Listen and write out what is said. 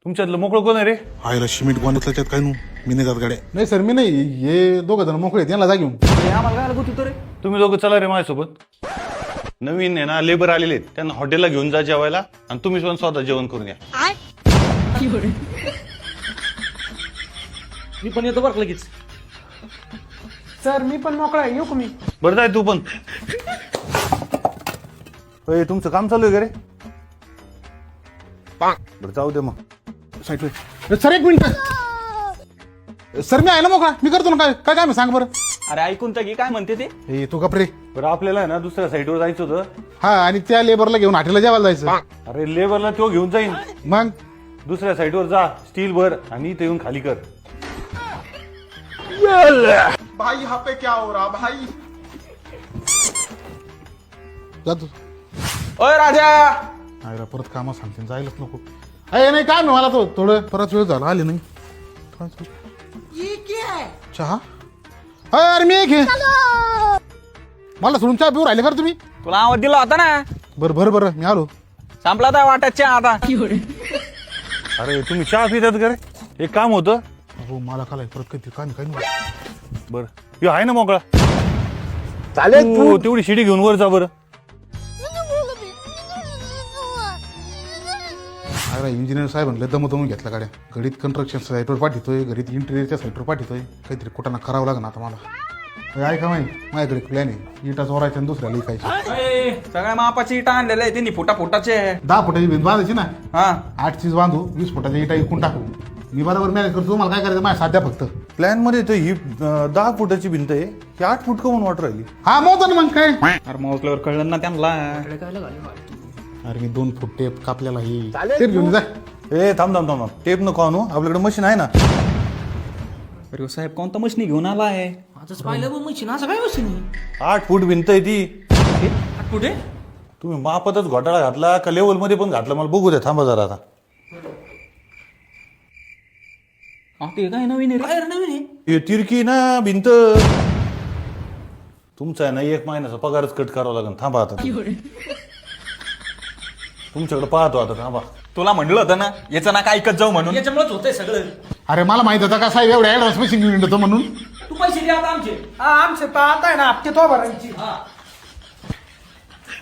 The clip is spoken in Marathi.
तुमच्यातलं मोकळं कोण आहे रे? आईला सिमेंट गोंधळात त्यात काय मी नाही जात गाड्या. नाही सर मी नाही, हे दोघं जण मोकळे आहेत, यांना जा घेऊन. आम्हाला काय लागत होतं रे? तुम्ही दोघं चला रे माझ्यासोबत. नवीन आहे ना लेबर आलेले आहेत, त्यांना हॉटेलला घेऊन जा जेवायला आणि तुम्ही पण स्वतः जेवण करून या. मी पण येतो बरं लगेच. सर मी पण मोकळा आहे, येऊ का मी? बरं जाय तू पण. अय, तुमचं काम चालू आहे का रे? बरं जाऊ दे मग. साईड सर एक मिनिट सर, मी आहे ना मोकळा, मी करतो ना. काय काय काम आहे सांग बरं. अरे ऐकून तर घे काय म्हणते ते. हे तू गप रे. बरं आपल्याला आहे ना दुसऱ्या साईडवर जायचं होतं. हा, आणि त्या लेबरला घेऊन हॉटेलला जेवायला जायचं. अरे लेबरला तो घेऊन जाईन. मग दुसऱ्या साईडवर जा, स्टील भर आणि इथे येऊन खाली कर. भाई यहाँ पे क्या हो रहा भाई? जातो. ओय राजा, आईला परत कामं सांगते, जायलाच नको. अरे नाही काम आहे मला, तो थोडं परत वेळ झाला, आले नाही. काय चालू? चहा? अरे मी एक आहे, मला सोडून चहा पिऊ राहिले का रे तुम्ही? तुला आवाज दिला होता ना. बरं मी आलो. संपला तर वाटत चहा आता. अरे तुम्ही चहा पितात का रे? एक काम होतं. हो मला खालाय परत कधी काय नाही. बरं हे आहे ना मोकळा, चालेल. तू तेवढी शिडी घेऊन वर जा बरं. अरे इंजिनियर साहेब म्हणलं दमवून घेतला गाड्या. घडीत कन्स्ट्रक्शन साईटवर पाठवतोय, घडीत इंटेरियरच्या साईटवर पाठवतोय. काहीतरी कुठं करावं लागणार आता मला. ऐका माहिती माझ्याकडे प्लॅन आहे, इटा चोरायच्या आणि दुसऱ्या लिखायची. सगळ्या मापाची इटा आणलेले आहे त्यांनी, फुटाचे. 10 फुटाची भिंत बांधायची ना. हा 8 चीज बांधू, 20 फुटाच्या इटा इकून टाकू. मी बरोबर मॅनेज करतो. तुम्हाला काय करायचं माझ्या साध्या फक्त. प्लॅन मध्ये तर ही 10 फुटाची भिंत आहे, ही 8 फूट कमून वाट राहिली. हा मोजतो ना मग काय. अरे मोजल्यावर कळलं ना त्यांना. अरे मी 2 फूट टेप कापलेला ही टेप घेऊन जा. ए थांब थांब थांब, टेप नको आणू, आपल्याकडे मशीन आहे ना. अरे साहेब कोणता मशीन घेऊन आला आहे? आजच पाहिलं बघ मशीन, असं काय मशीन? 8 फूट भिंत आहे ती. कुठे? तुम्ही मापातच घोटाळा घातला का लेवल मध्ये पण घातला मला बघू द्या. थांबा जरा आता. ते काय नवीन आहे रे? काय नवीन आहे? हे तिरकी ना भिंत. तुमचा आहे ना 1 महिन्याचा पगारच कट करावा लागेल. थांबा आता, तुमच्याकडे पाहतो आता. थांबा. तुला म्हणलं होतं ना याचं ना काय ऐकत जाऊ म्हणून. याच्यामुळेच होतंय सगळं. अरे मला माहित होता का साहेब एवढ्या ऍडव्हान्स मशीन घेऊन येतो म्हणून. तू पैसे द्या आता आमचे. हा आमचे तर आता आहे ना, हप्ते तो भरायची.